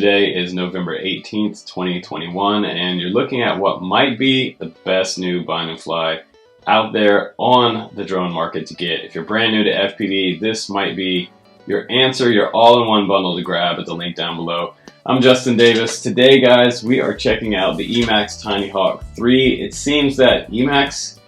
Today is November 18th, 2021, and you're looking at what might be the best new bind and fly out there on the drone market to get. If you're brand new to FPV, this might be your answer, your all-in-one bundle to grab at the link down below. I'm Justin Davis. Today, guys, we are checking out the EMAX Tinyhawk 3. It seems that EMAX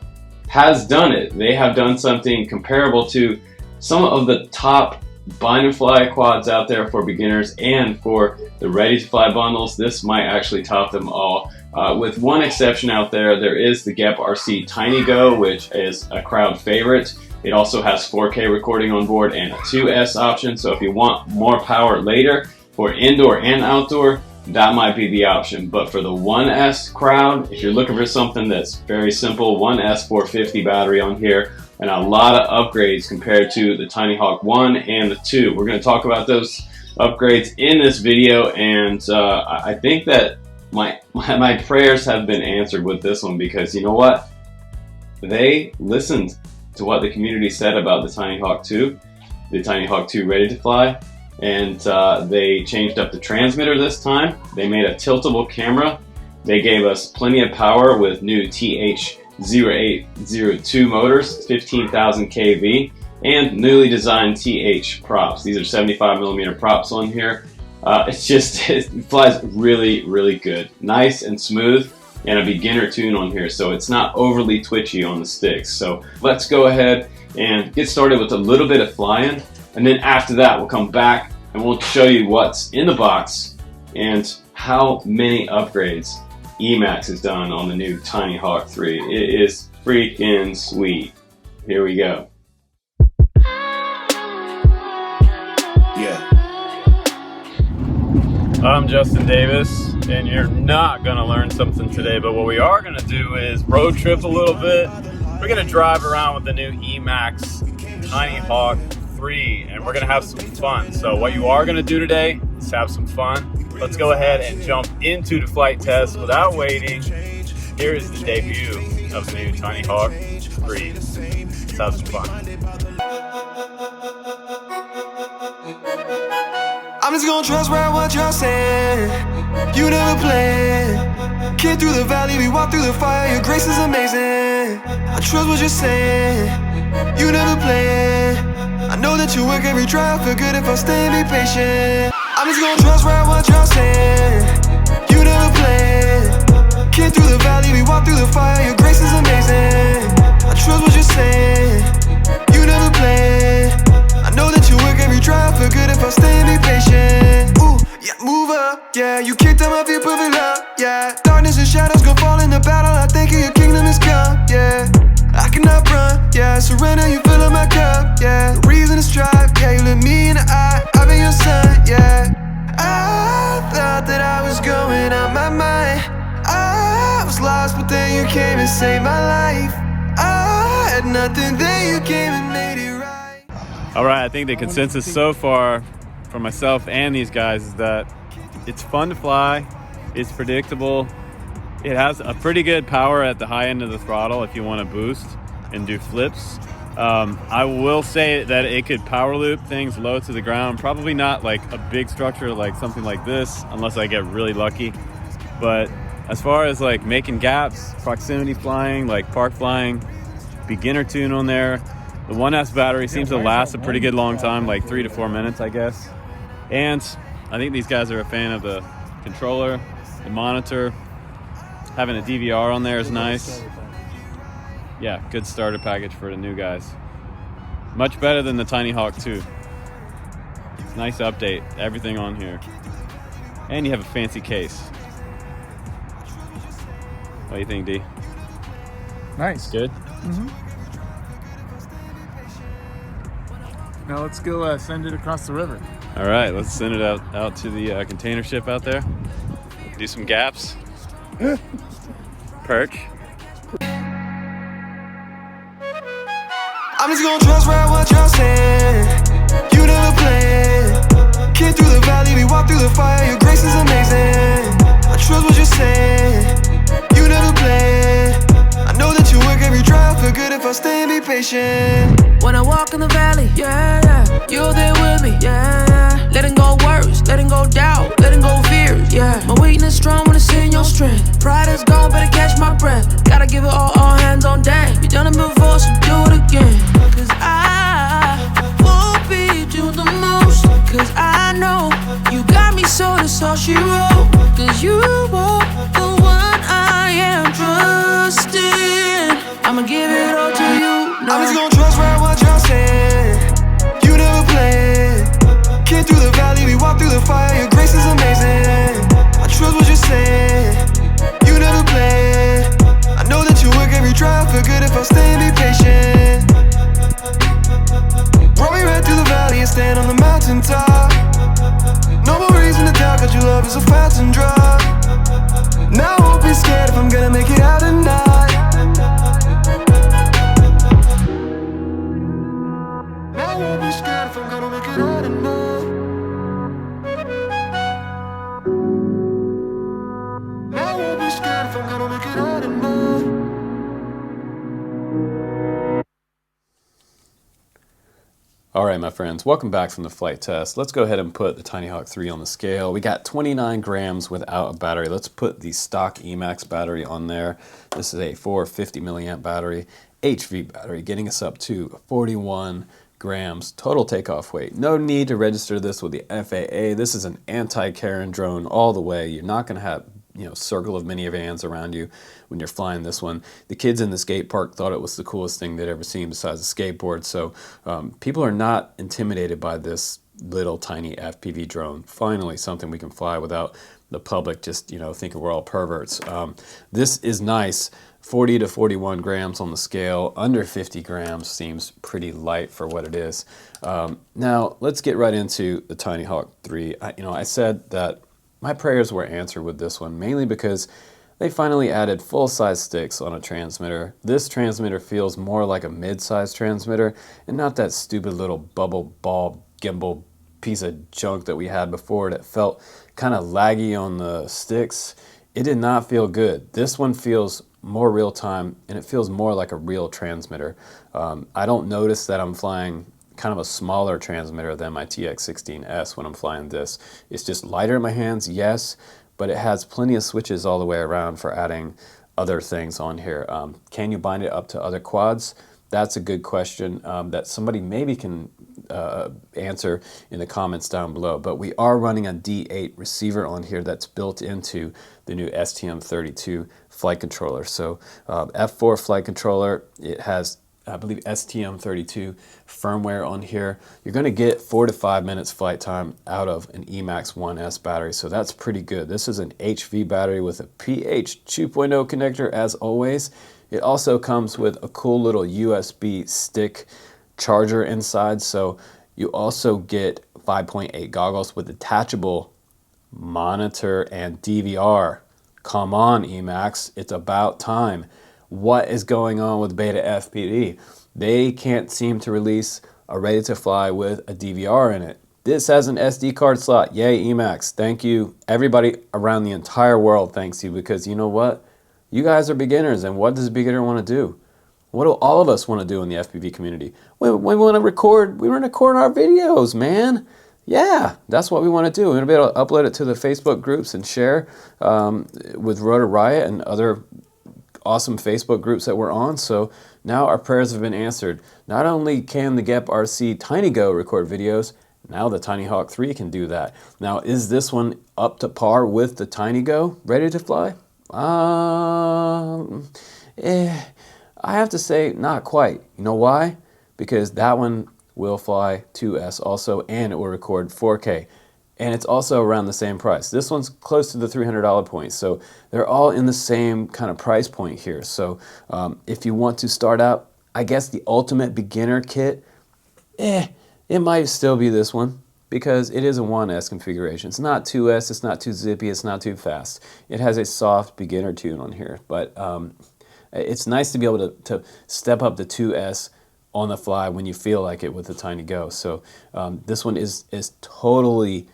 has done it. They have done something comparable to some of the top bind and fly quads out there for beginners and for the ready to fly bundles. This might actually top them all. With one exception out there, there is the Geprc Tinygo, which is a crowd favorite. It also has 4K recording on board and a 2S option. So if you want more power later for indoor and outdoor, that might be the option. But for the 1S crowd, if you're looking for something that's very simple, 1S 450 battery on here, and a lot of upgrades compared to the Tinyhawk 1 and the 2. We're going to talk about those upgrades in this video, and I think that my prayers have been answered with this one, because you know what? They listened to what the community said about the Tinyhawk 2, the Tinyhawk 2 ready to fly, and they changed up the transmitter this time. They made a tiltable camera. They gave us plenty of power with new TH0802 motors, 15,000 kV, and newly designed TH props. These are 75mm props on here. It flies really, really good. Nice and smooth, and a beginner tune on here, so it's not overly twitchy on the sticks. So let's go ahead and get started with a little bit of flying, and then after that we'll come back and we'll show you what's in the box and how many upgrades EMAX has done on the new Tinyhawk 3. It is freaking sweet. Here we go. I'm Justin Davis, and you're not gonna learn something today, but what we are gonna do is road trip a little bit. We're gonna drive around with the new EMAX Tinyhawk 3, and we're gonna have some fun. So what you are gonna do today is have some fun. Let's go ahead and jump into the flight test without waiting. Here is the debut of the new Tinyhawk 3. Let's have some fun. I'm just gonna trust right what you're saying. You never play. Came through the valley, we walked through the fire. Your grace is amazing. I trust what you're saying. You never play. I know that you work every trial. Feel good if I stay and be patient. I'm just gonna trust right what you're saying. You never play. Came through the valley, we walked through the fire. Your grace is amazing. I trust what you're saying. You never play. I know that you work every trial. Feel good if I stay and be patient. Ooh, yeah, move up. Yeah, you kicked up my feet, perfect love. Yeah, darkness and shadows gon' fall in the battle. I think your kingdom is come. Yeah, I cannot run. Yeah, surrender, you fill up my cup. Yeah, the reason to strive. Yeah, you look me in the eye. I've been your son. Yeah, I thought that I was going out my mind. I was lost, but then you came and saved my life. I had nothing, then you came and made it right. All right, I think the consensus so far for myself and these guys is that it's fun to fly, it's predictable, it has a pretty good power at the high end of the throttle if you want to boost and do flips. I will say that it could power loop things low to the ground, probably not like a big structure like something like this unless I get really lucky. But as far as like making gaps, proximity flying, like park flying, beginner tune on there. The 1S battery seems to last a pretty good long time, like 3 to 4 minutes, I guess. And I think these guys are a fan of the controller, the monitor. Having a DVR on there is nice. Yeah, good starter package for the new guys. Much better than the Tinyhawk 2. Nice update, everything on here. And you have a fancy case. What do you think, D? Nice. Good? Mm-hmm. Now let's go send it across the river. All right, let's send it out to the container ship out there. Do some gaps. Perch. I'm just gonna trust right what you're saying. You never play. Came through the valley, we walked through the fire. Your grace is amazing. I trust what you're saying. You never play. I know that you work every trial. Feel good if I stay and be patient. When I walk in the valley, yeah, yeah, you're there with me, yeah, yeah. Letting go worries, letting go doubt, letting go Yeah, my weakness strong when it's in your strength. Pride is gone, better catch my breath. Gotta give it all hands on deck. You done it before, so do it again. Cause I won't beat you the most. Cause I know you got me, so that's all she wrote. Cause you are the one I am trusting. I'ma give it all to you. No. I'm just gonna trust right what y'all say. You never play. Came through the valley, we walked through the fire. Your grace is amazing. I trust what you say. You never play. I know that you work every trial for good if I stay and be patient. Brought me right through the valley and stand on the mountaintop. No more reason to doubt, cause your love is a fountain drop. Now I won't be scared if I'm gonna make it out or not. Now I won't be scared if I'm gonna make it out or not. Now I won't be scared if I'm gonna make it out or not. All right, my friends, welcome back from the flight test. Let's go ahead and put the Tinyhawk 3 on the scale. We got 29 grams without a battery. Let's put the stock EMAX battery on there. This is a 450 milliamp battery, HV battery, getting us up to 41 grams total takeoff weight. No need to register this with the FAA. This is an anti-Karen drone all the way. You're not going to have circle of minivans around you when you're flying this one. The kids in the skate park thought it was the coolest thing they'd ever seen besides a skateboard. So people are not intimidated by this little tiny FPV drone. Finally, something we can fly without the public just thinking we're all perverts. This is nice. 40 to 41 grams on the scale. Under 50 grams seems pretty light for what it is. Now let's get right into the Tinyhawk 3. I said that my prayers were answered with this one, mainly because they finally added full-size sticks on a transmitter. This transmitter feels more like a mid-size transmitter and not that stupid little bubble ball gimbal piece of junk that we had before that felt kind of laggy on the sticks. It did not feel good. This one feels more real-time and it feels more like a real transmitter. I don't notice that I'm flying kind of a smaller transmitter than my TX16S when I'm flying this. It's just lighter in my hands, yes, but it has plenty of switches all the way around for adding other things on here. Can you bind it up to other quads? That's a good question that somebody maybe can answer in the comments down below. But we are running a D8 receiver on here that's built into the new STM32 flight controller. So F4 flight controller, it has I believe STM32 firmware on here. You're going to get 4 to 5 minutes flight time out of an EMAX 1S battery, so that's pretty good. This is an HV battery with a pH 2.0 connector as always. It also comes with a cool little USB stick charger inside, so you also get 5.8 goggles with detachable monitor and DVR. Come on, EMAX, it's about time. What is going on with Beta FPV? They can't seem to release a ready to fly with a DVR in it. This has an SD card slot. Yay, EMAX. Thank you. Everybody around the entire world thanks you, because you know what? You guys are beginners, and what does a beginner want to do? What do all of us want to do in the FPV community? We want to record. We want to record our videos, man. Yeah, that's what we want to do. We're going to be able to upload it to the Facebook groups and share with Rotor Riot and other awesome Facebook groups that we're on. So now our prayers have been answered. Not only can the Geprc Tinygo record videos, now the Tinyhawk 3 can do that. Now, is this one up to par with the Tinygo, ready to fly? I have to say not quite. You know why? Because that one will fly 2S also, and it will record 4K. And it's also around the same price. This one's close to the $300 point, so they're all in the same kind of price point here. So if you want to start out, I guess the ultimate beginner kit, it might still be this one, because it is a 1S configuration. It's not 2S, it's not too zippy, it's not too fast. It has a soft beginner tune on here, but it's nice to be able to step up to 2S on the fly when you feel like it with the Tinygo. So this one is totally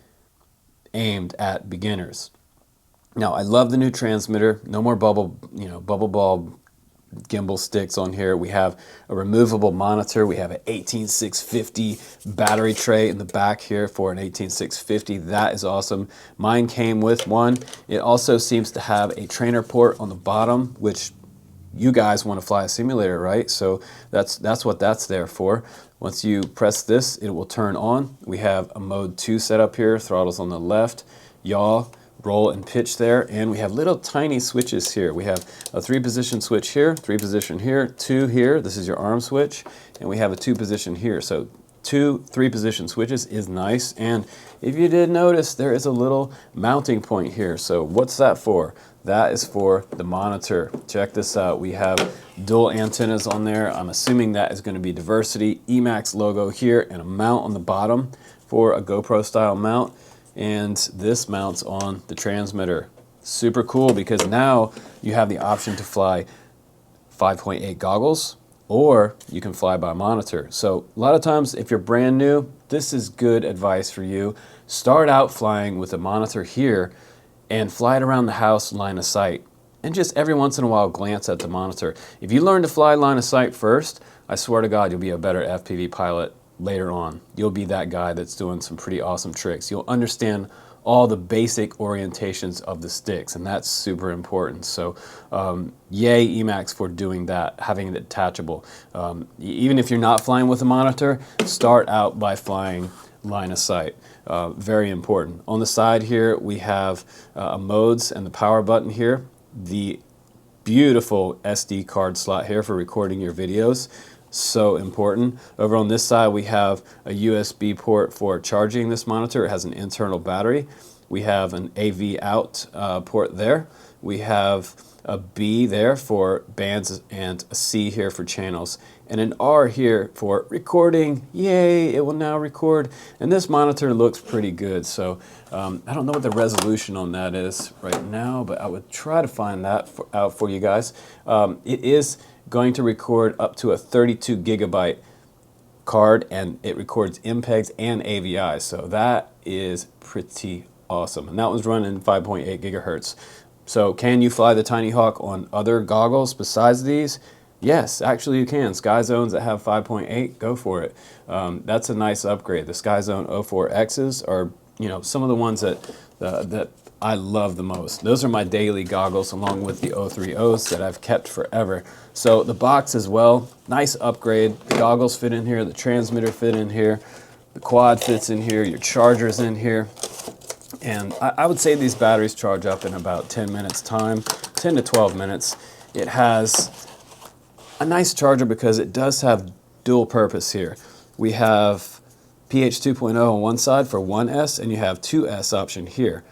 aimed at beginners. Now, I love the new transmitter. No more bubble ball gimbal sticks on here. We have a removable monitor. We have an 18650 battery tray in the back here for an 18650. That is awesome. Mine came with one. It also seems to have a trainer port on the bottom, which you guys want to fly a simulator, right? So that's what that's there for. Once you press this, it will turn on. We have a mode 2 set up here, throttles on the left, yaw, roll and pitch there, and we have little tiny switches here. We have a 3-position switch here, 3-position here, 2 here, this is your arm switch, and we have a 2-position here. So 2 3-position switches is nice, and if you did notice, there is a little mounting point here. So what's that for? That is for the monitor. Check this out. We have dual antennas on there. I'm assuming that is going to be diversity. EMAX logo here and a mount on the bottom for a GoPro style mount. And this mounts on the transmitter. Super cool, because now you have the option to fly 5.8 goggles, or you can fly by monitor. So a lot of times if you're brand new, this is good advice for you. Start out flying with a monitor here and fly it around the house line of sight. And just every once in a while glance at the monitor. If you learn to fly line of sight first, I swear to God, you'll be a better FPV pilot later on. You'll be that guy that's doing some pretty awesome tricks. You'll understand all the basic orientations of the sticks, and that's super important. So yay EMAX for doing that, having it detachable. Even if you're not flying with a monitor, start out by flying line of sight. Very important. On the side here we have modes and the power button here. The beautiful SD card slot here for recording your videos. So important. Over on this side we have a USB port for charging this monitor. It has an internal battery. We have an AV out port there. We have a B there for bands and a C here for channels, and an R here for recording. Yay, it will now record. And this monitor looks pretty good, so I don't know what the resolution on that is right now, but I would try to find that out for you guys. It is going to record up to a 32 gigabyte card, and it records MPEGs and AVI, so that is pretty awesome. And that was running 5.8 gigahertz. So can you fly the Tinyhawk on other goggles besides these? Yes, actually you can. Sky Zones that have 5.8, go for it. That's a nice upgrade. The Sky Zone 04Xs are, you know, some of the ones that I love the most. Those are my daily goggles, along with the 030s that I've kept forever. So the box as well, nice upgrade. The goggles fit in here, the transmitter fit in here, the quad fits in here, your charger's in here. And I would say these batteries charge up in about 10 minutes time, 10 to 12 minutes. It has a nice charger because it does have dual purpose here. We have pH 2.0 on one side for 1S, and you have 2S option here.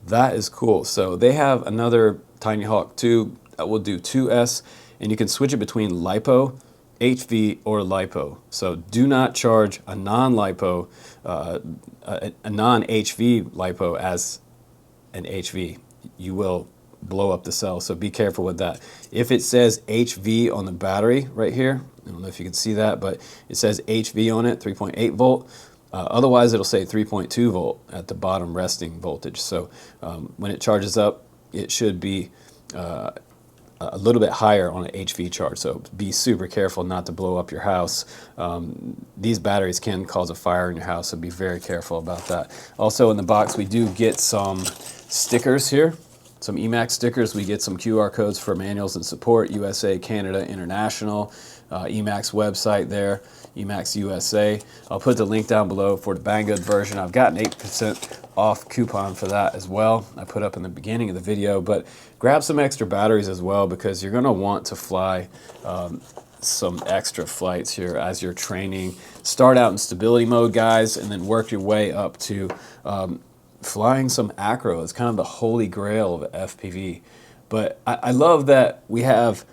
That is cool. So they have another Tinyhawk 2 that will do 2S, and you can switch it between LiPo, HV, or LiPo. So do not charge a non-LiPo, a non-HV LiPo as an HV. You will blow up the cell, so be careful with that. If it says HV on the battery right here, I don't know if you can see that, but it says HV on it, 3.8 volt. Otherwise, it'll say 3.2 volt at the bottom resting voltage. So when it charges up, it should be a little bit higher on an HV charge. So be super careful not to blow up your house. These batteries can cause a fire in your house, so be very careful about that. Also in the box, we do get some stickers here. Some EMAX stickers. We get some QR codes for manuals and support, USA, Canada, International, EMAX website there, EMAX USA. I'll put the link down below for the Banggood version. I've got an 8% off coupon for that as well. I put up in the beginning of the video, but grab some extra batteries as well, because you're going to want to fly some extra flights here as you're training. Start out in stability mode, guys, and then work your way up to flying some acro. It's kind of the holy grail of FPV. But I love that we have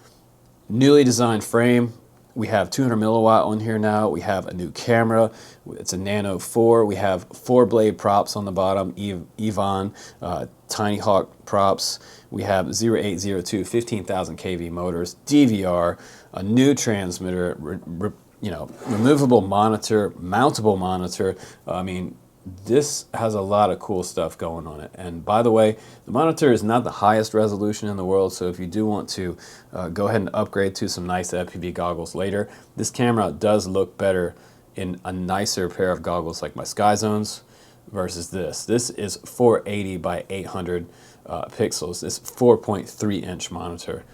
newly designed frame. We have 200 milliwatt on here now. We have a new camera. It's a Nano 4. We have 4 blade props on the bottom, Evon, Tinyhawk props. We have 0802 15,000 kV motors, DVR, a new transmitter, removable monitor, mountable monitor. I mean, this has a lot of cool stuff going on it. And by the way, the monitor is not the highest resolution in the world, so if you do want to go ahead and upgrade to some nice FPV goggles later, this camera does look better in a nicer pair of goggles like my Sky Zones versus this. This is 480 by 800 pixels. This 4.3 inch monitor.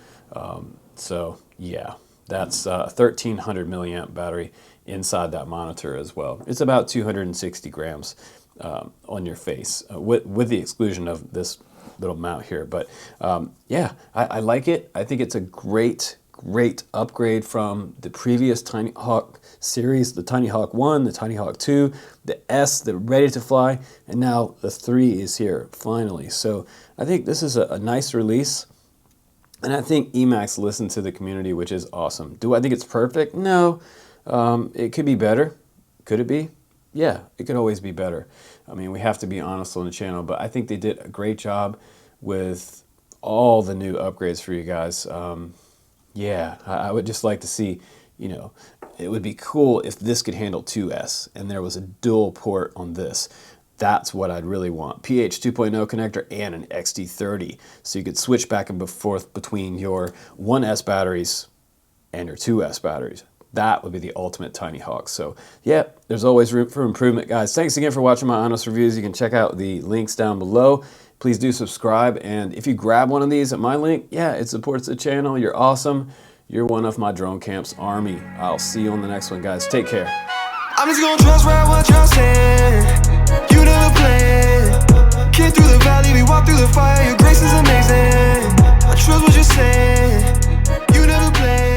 So yeah, that's a 1300 milliamp battery inside that monitor as well. It's about 260 grams on your face, with the exclusion of this little mount here. But yeah, I like it. I think it's a great upgrade from the previous Tinyhawk series, the Tinyhawk 1, the Tinyhawk 2, the S, the ready to fly, and now the 3 is here finally. So I think this is a nice release. And I think EMAX listened to the community, which is awesome. Do I think it's perfect? No. It could be better. Could it be? Yeah, it could always be better. I mean, we have to be honest on the channel, but I think they did a great job with all the new upgrades for you guys. Yeah, I would just like to see, you know, it would be cool if this could handle 2S and there was a dual port on this. That's what I'd really want. PH 2.0 connector and an XT30. So you could switch back and forth between your 1S batteries and your 2S batteries. That would be the ultimate Tinyhawk. So yeah, there's always room for improvement, guys. Thanks again for watching my honest reviews. You can check out the links down below. Please do subscribe. And if you grab one of these at my link, yeah, it supports the channel. You're awesome. You're one of my Drone Camp's army. I'll see you on the next one, guys. Take care. I'm just gonna trust right what you're saying. You never play. Kid through the valley, we walk through the fire. Your grace is amazing. I trust what you're saying. You never play.